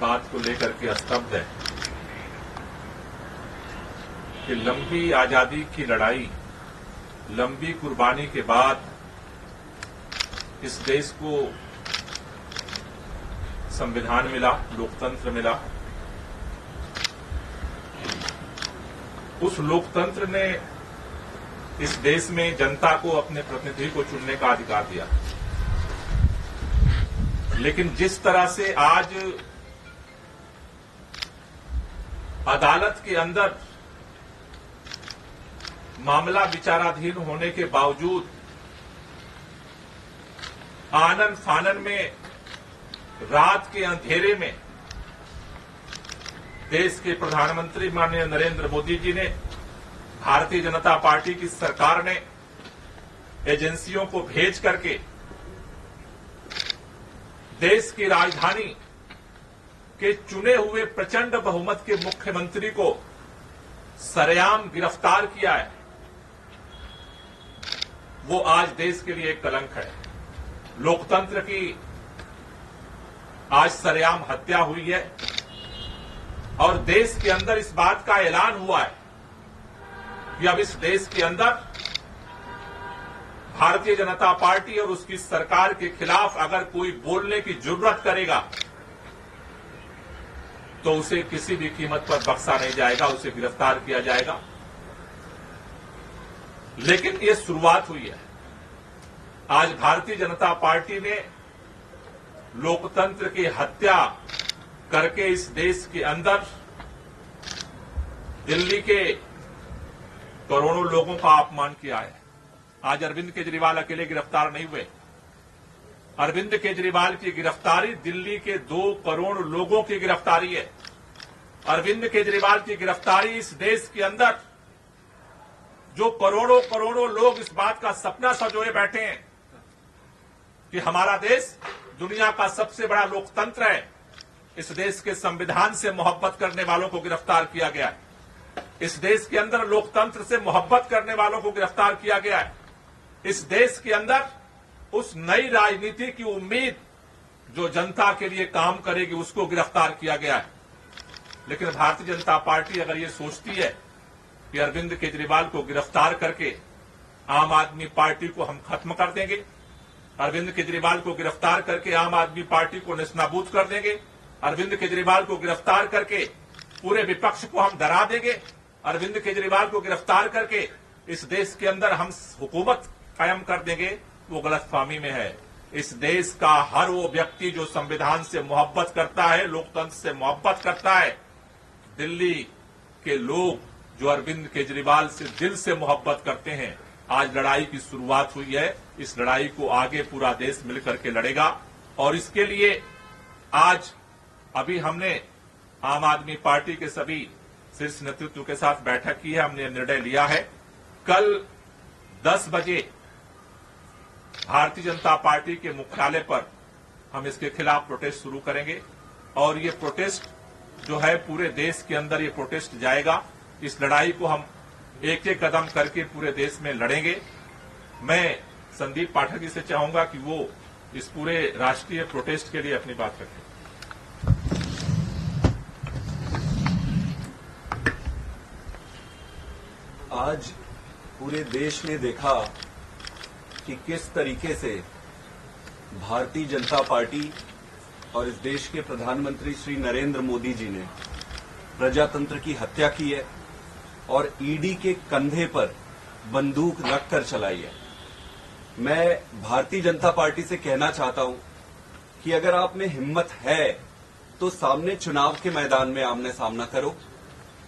बात को लेकर के स्तब्ध है कि लंबी आजादी की लड़ाई, लंबी कुर्बानी के बाद इस देश को संविधान मिला, लोकतंत्र मिला। उस लोकतंत्र ने इस देश में जनता को अपने प्रतिनिधि को चुनने का अधिकार दिया। लेकिन जिस तरह से आज अदालत के अंदर मामला विचाराधीन होने के बावजूद आनन फानन में रात के अंधेरे में देश के प्रधानमंत्री माननीय नरेंद्र मोदी जी ने, भारतीय जनता पार्टी की सरकार ने एजेंसियों को भेज करके देश की राजधानी के चुने हुए प्रचंड बहुमत के मुख्यमंत्री को सरेआम गिरफ्तार किया है, वो आज देश के लिए एक कलंक है। लोकतंत्र की आज सरेआम हत्या हुई है और देश के अंदर इस बात का ऐलान हुआ है कि अब इस देश के अंदर भारतीय जनता पार्टी और उसकी सरकार के खिलाफ अगर कोई बोलने की जुर्रत करेगा तो उसे किसी भी कीमत पर बख्शा नहीं जाएगा, उसे गिरफ्तार किया जाएगा। लेकिन ये शुरुआत हुई है। आज भारतीय जनता पार्टी ने लोकतंत्र की हत्या करके इस देश के अंदर दिल्ली के करोड़ों लोगों का अपमान किया है। आज अरविंद केजरीवाल अकेले गिरफ्तार नहीं हुए। अरविंद केजरीवाल की गिरफ्तारी दिल्ली के 2 करोड़ लोगों की गिरफ्तारी है। अरविंद केजरीवाल की गिरफ्तारी इस देश के अंदर जो करोड़ों करोड़ों लोग इस बात का सपना संजोए बैठे हैं कि हमारा देश दुनिया का सबसे बड़ा लोकतंत्र है, इस देश के संविधान से मोहब्बत करने वालों को गिरफ्तार किया गया है। इस देश के अंदर लोकतंत्र से मोहब्बत करने वालों को गिरफ्तार किया गया है। इस देश के अंदर उस नई राजनीति की उम्मीद जो जनता के लिए काम करेगी उसको गिरफ्तार किया गया है। लेकिन भारतीय जनता पार्टी अगर ये सोचती है कि अरविंद केजरीवाल को गिरफ्तार करके आम आदमी पार्टी को हम खत्म कर देंगे, अरविंद केजरीवाल को गिरफ्तार करके आम आदमी पार्टी को नेस्तनाबूद कर देंगे, अरविंद केजरीवाल को गिरफ्तार करके पूरे विपक्ष को हम डरा देंगे, अरविंद केजरीवाल को गिरफ्तार करके इस देश के अंदर हम हुकूमत कायम कर देंगे, वो गलतफहमी में है। इस देश का हर वो व्यक्ति जो संविधान से मोहब्बत करता है, लोकतंत्र से मोहब्बत करता है, दिल्ली के लोग जो अरविंद केजरीवाल से दिल से मोहब्बत करते हैं, आज लड़ाई की शुरुआत हुई है। इस लड़ाई को आगे पूरा देश मिलकर के लड़ेगा और इसके लिए आज अभी हमने आम आदमी पार्टी के सभी शीर्ष नेतृत्व के साथ बैठक की है। हमने निर्णय लिया है कल 10 बजे भारतीय जनता पार्टी के मुख्यालय पर हम इसके खिलाफ प्रोटेस्ट शुरू करेंगे और ये प्रोटेस्ट जो है पूरे देश के अंदर ये प्रोटेस्ट जाएगा। इस लड़ाई को हम एक एक कदम करके पूरे देश में लड़ेंगे। मैं संदीप पाठक जी से चाहूंगा कि वो इस पूरे राष्ट्रीय प्रोटेस्ट के लिए अपनी बात रखें। आज पूरे देश ने देखा कि किस तरीके से भारतीय जनता पार्टी और इस देश के प्रधानमंत्री श्री नरेंद्र मोदी जी ने प्रजातंत्र की हत्या की है और ईडी के कंधे पर बंदूक रखकर चलाई है। मैं भारतीय जनता पार्टी से कहना चाहता हूं कि अगर आप में हिम्मत है तो सामने चुनाव के मैदान में आमने सामना करो।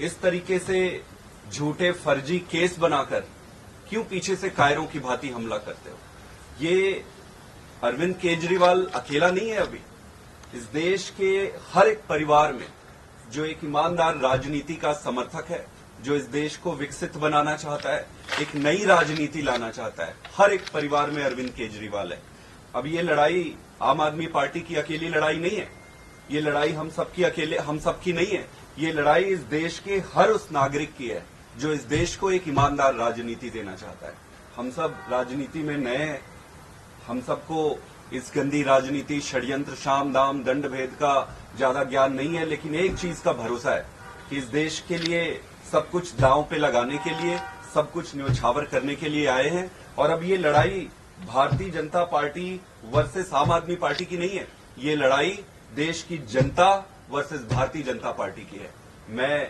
इस तरीके से झूठे फर्जी केस बनाकर क्यों पीछे से कायरों की भांति हमला करते हो? ये अरविंद केजरीवाल अकेला नहीं है। अभी इस देश के हर एक परिवार में जो एक ईमानदार राजनीति का समर्थक है, जो इस देश को विकसित बनाना चाहता है, एक नई राजनीति लाना चाहता है, हर एक परिवार में अरविंद केजरीवाल है। अब ये लड़ाई आम आदमी पार्टी की अकेली लड़ाई नहीं है, ये लड़ाई हम सबकी नहीं है। ये लड़ाई इस देश के हर उस नागरिक की है जो इस देश को एक ईमानदार राजनीति देना चाहता है। हम सब राजनीति में नए हैं, हम सबको इस गंदी राजनीति, षड्यंत्र, शाम दाम, दंड भेद का ज्यादा ज्ञान नहीं है, लेकिन एक चीज का भरोसा है कि इस देश के लिए सब कुछ दांव पे लगाने के लिए, सब कुछ न्योछावर करने के लिए आए हैं। और अब ये लड़ाई भारतीय जनता पार्टी वर्सेस आम आदमी पार्टी की नहीं है, ये लड़ाई देश की जनता वर्सेस भारतीय जनता पार्टी की है। मैं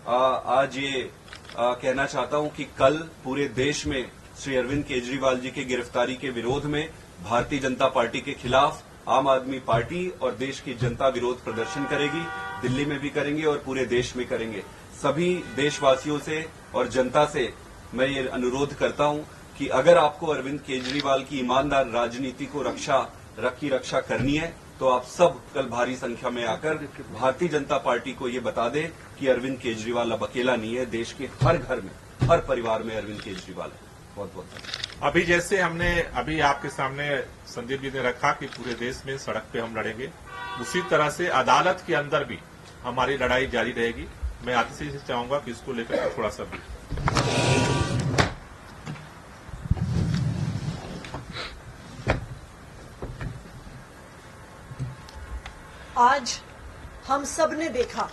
आज ये कहना चाहता हूं कि कल पूरे देश में श्री अरविंद केजरीवाल जी की गिरफ्तारी के विरोध में भारतीय जनता पार्टी के खिलाफ आम आदमी पार्टी और देश की जनता विरोध प्रदर्शन करेगी। दिल्ली में भी करेंगे और पूरे देश में करेंगे। सभी देशवासियों से और जनता से मैं ये अनुरोध करता हूं कि अगर आपको अरविंद केजरीवाल की ईमानदार राजनीति को रक्षा करनी है तो आप सब कल भारी संख्या में आकर भारतीय जनता पार्टी को ये बता दें कि अरविंद केजरीवाल अब अकेला नहीं है। देश के हर घर में, हर परिवार में अरविंद केजरीवाल है। बहुत बहुत धन्यवाद। अभी जैसे हमने अभी आपके सामने संदीप जी ने रखा कि पूरे देश में सड़क पे हम लड़ेंगे, उसी तरह से अदालत के अंदर भी हमारी लड़ाई जारी रहेगी। मैं आतिशी से चाहूंगा कि इसको लेकर थोड़ा सा भी आज हम सब ने देखा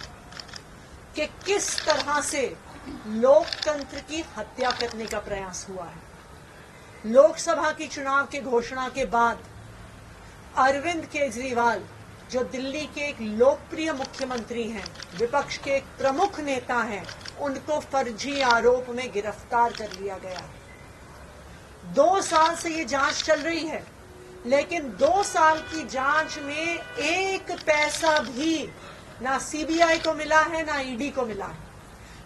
कि किस तरह से लोकतंत्र की हत्या करने का प्रयास हुआ है। लोकसभा की चुनाव के घोषणा के बाद अरविंद केजरीवाल, जो दिल्ली के एक लोकप्रिय मुख्यमंत्री हैं, विपक्ष के एक प्रमुख नेता हैं, उनको फर्जी आरोप में गिरफ्तार कर लिया गया। 2 साल से ये जांच चल रही है, लेकिन 2 साल की जांच में एक पैसा भी ना सीबीआई को मिला है ना ईडी को मिला है।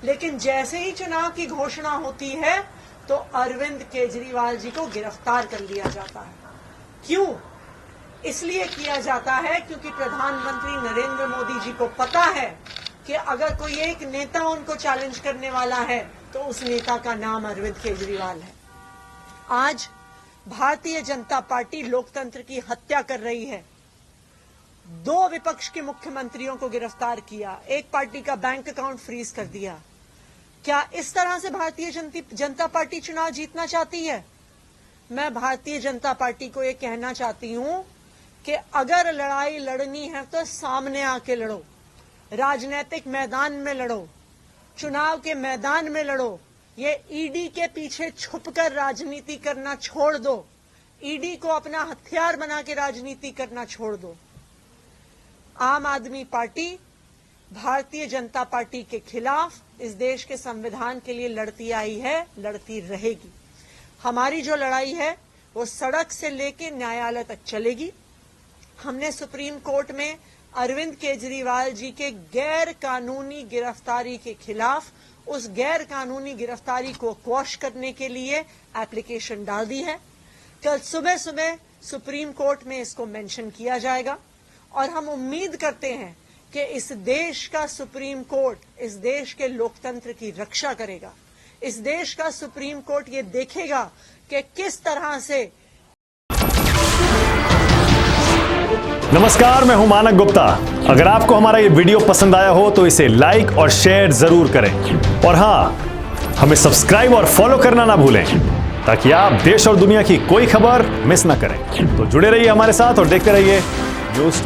लेकिन जैसे ही चुनाव की घोषणा होती है तो अरविंद केजरीवाल जी को गिरफ्तार कर लिया जाता है। क्यों? इसलिए किया जाता है क्योंकि प्रधानमंत्री नरेंद्र मोदी जी को पता है कि अगर कोई एक नेता उनको चैलेंज करने वाला है तो उस नेता का नाम अरविंद केजरीवाल है। आज भारतीय जनता पार्टी लोकतंत्र की हत्या कर रही है। 2 विपक्ष के मुख्यमंत्रियों को गिरफ्तार किया, एक पार्टी का बैंक अकाउंट फ्रीज कर दिया। क्या इस तरह से भारतीय जनता पार्टी चुनाव जीतना चाहती है? मैं भारतीय जनता पार्टी को यह कहना चाहती हूं कि अगर लड़ाई लड़नी है तो सामने आके लड़ो, राजनीतिक मैदान में लड़ो, चुनाव के मैदान में लड़ो। ये ईडी के पीछे छुपकर राजनीति करना छोड़ दो, ईडी को अपना हथियार बना के राजनीति करना छोड़ दो। आम आदमी पार्टी भारतीय जनता पार्टी के खिलाफ इस देश के संविधान के लिए लड़ती आई है, लड़ती रहेगी। हमारी जो लड़ाई है वो सड़क से लेकर न्यायालय तक चलेगी। हमने सुप्रीम कोर्ट में अरविंद केजरीवाल जी के गैर कानूनी गिरफ्तारी के खिलाफ उस गैर कानूनी गिरफ्तारी को क्वॉश करने के लिए एप्लीकेशन डाल दी है। कल सुबह सुबह सुप्रीम कोर्ट में इसको मेंशन किया जाएगा और हम उम्मीद करते हैं कि इस देश का सुप्रीम कोर्ट इस देश के लोकतंत्र की रक्षा करेगा। इस देश का सुप्रीम कोर्ट ये देखेगा कि किस तरह से। नमस्कार, मैं हूं मानक गुप्ता। अगर आपको हमारा ये वीडियो पसंद आया हो तो इसे लाइक और शेयर जरूर करें और हां, हमें सब्सक्राइब और फॉलो करना ना भूलें ताकि आप देश और दुनिया की कोई खबर मिस ना करें। तो जुड़े रहिए हमारे साथ और देखते रहिए न्यूज़ 24।